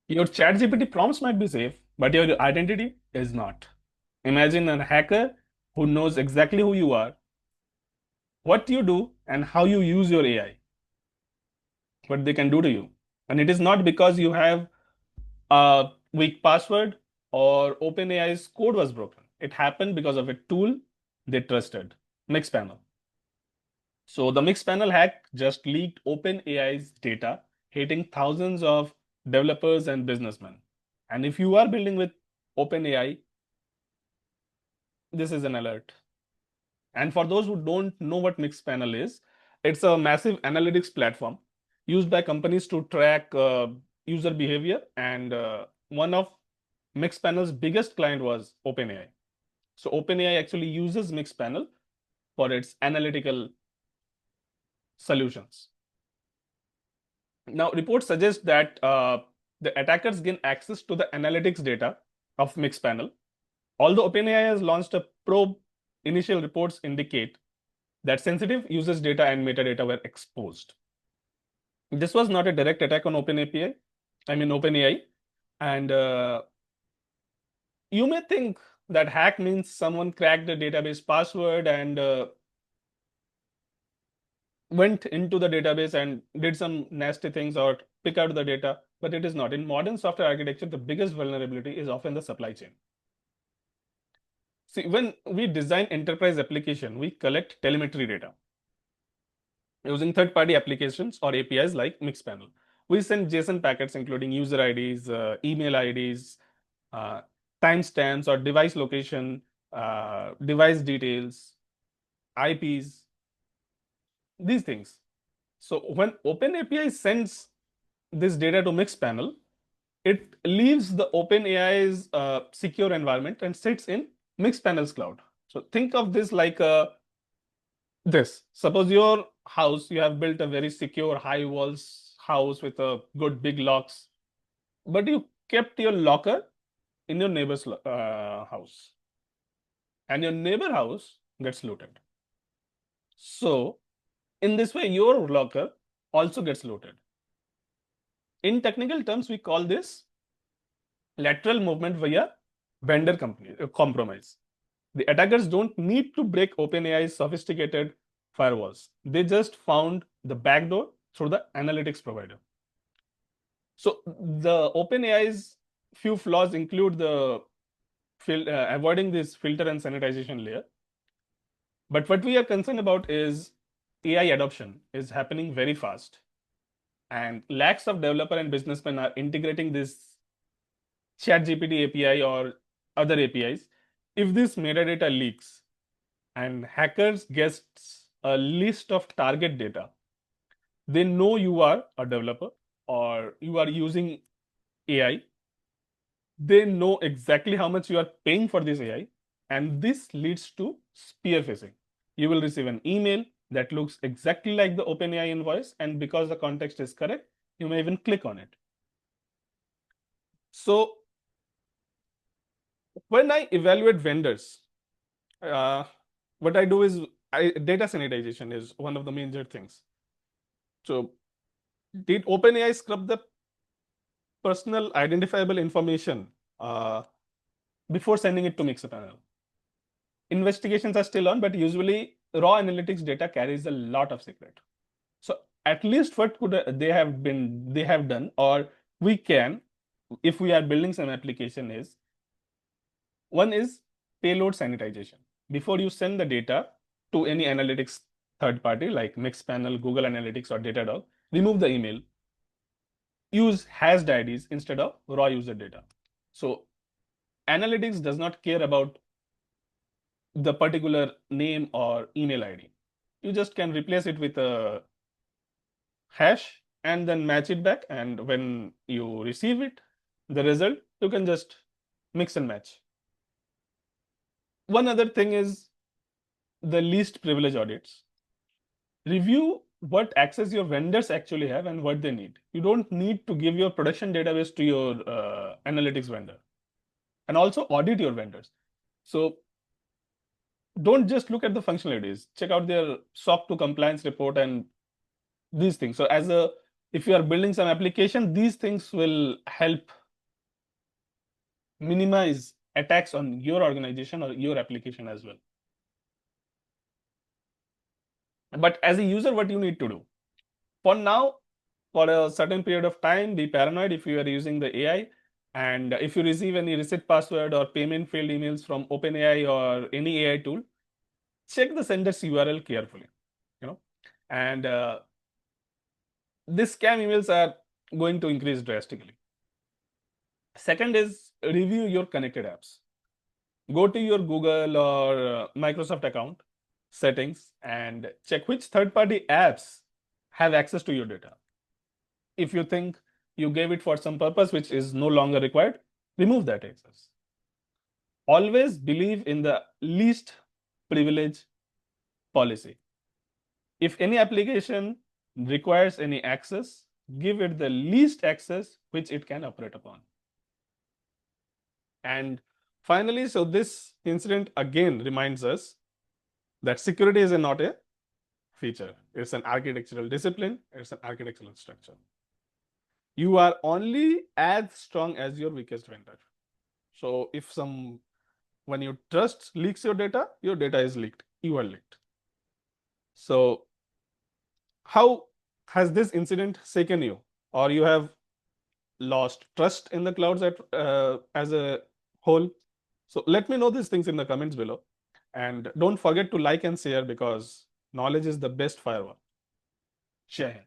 Your ChatGPT prompts might be safe, but your identity is not. Imagine a hacker who knows exactly who you are, what you do, and how you use your AI, what they can do to you. And it is not because you have a weak password or OpenAI's code was broken. It happened because of a tool they trusted, Mixpanel. So the Mixpanel hack just leaked OpenAI's data, hitting thousands of developers and businessmen. And if you are building with OpenAI, this is an alert. And for those who don't know what Mixpanel is, it's a massive analytics platform used by companies to track user behavior. And one of Mixpanel's biggest client was OpenAI. So OpenAI actually uses Mixpanel for its analytical solutions. Now, reports suggest that the attackers gain access to the analytics data of Mixpanel. Although OpenAI has launched a probe, initial reports indicate that sensitive users data and metadata were exposed. This was not a direct attack on OpenAI, and you may think that hack means someone cracked the database password and went into the database and did some nasty things or pick out the data, but it is not. In modern software architecture, the biggest vulnerability is often the supply chain. See, when we design enterprise application, we collect telemetry data using third-party applications or APIs like Mixpanel. We send JSON packets including user IDs, email IDs, uh, timestamps or device location, device details, IPs, these things. So when OpenAPI sends this data to Mixpanel, it leaves the OpenAI's secure environment and sits in Mixpanel's cloud. So think of this like this. Suppose your house, you have built a very secure high walls house with a good big locks, but you kept your locker in your neighbor's house, and your neighbor house gets looted. So in this way, your locker also gets looted. In technical terms, we call this lateral movement via vendor compromise. The attackers don't need to break OpenAI's sophisticated firewalls. They just found the backdoor through the analytics provider. So the OpenAI's few flaws include the avoiding this filter and sanitization layer. But what we are concerned about is AI adoption is happening very fast, and lakhs of developer and businessmen are integrating this ChatGPT API or other APIs. If this metadata leaks and hackers get a list of target data, they know you are a developer or you are using AI. They know exactly how much you are paying for this AI, and this leads to spear phishing. You will receive an email that looks exactly like the OpenAI invoice, and because the context is correct, you may even click on it. So when I evaluate vendors, uh, what I do is data sanitization is one of the major things. So did OpenAI scrub the personal identifiable information before sending it to Mixpanel? Investigations are still on, but usually raw analytics data carries a lot of secret. So at least what could they have done, or we can, if we are building some application, is one is payload sanitization. Before you send the data to any analytics third party like Mixpanel, Google Analytics, or Datadog, remove the email. Use hashed IDs instead of raw user data. So analytics does not care about the particular name or email ID. You just can replace it with a hash and then match it back. And when you receive it, the result, you can just mix and match. One other thing is the least privilege audits. Review what access your vendors actually have and what they need. You don't need to give your production database to your analytics vendor, and also audit your vendors. So don't just look at the functionalities, check out their SOC 2 compliance report and these things. So as a if you are building some application, these things will help minimize attacks on your organization or your application as well. But as a user, what you need to do? For now, for a certain period of time, be paranoid if you are using the AI. And if you receive any reset password or payment failed emails from OpenAI or any AI tool, check the sender's URL carefully. You know, and these scam emails are going to increase drastically. Second is review your connected apps. Go to your Google or Microsoft account settings and check which third-party apps have access to your data. If you think you gave it for some purpose which is no longer required, remove that access. Always believe in the least privilege policy. If any application requires any access, give it the least access which it can operate upon. And finally, so this incident again reminds us that security is not a feature. It's an architectural discipline. It's an architectural structure. You are only as strong as your weakest vendor. So when your trust leaks your data is leaked. You are leaked. So how has this incident shaken you, or you have lost trust in the clouds as a whole? So let me know these things in the comments below. And don't forget to like and share, because knowledge is the best firewall. Jai Hind.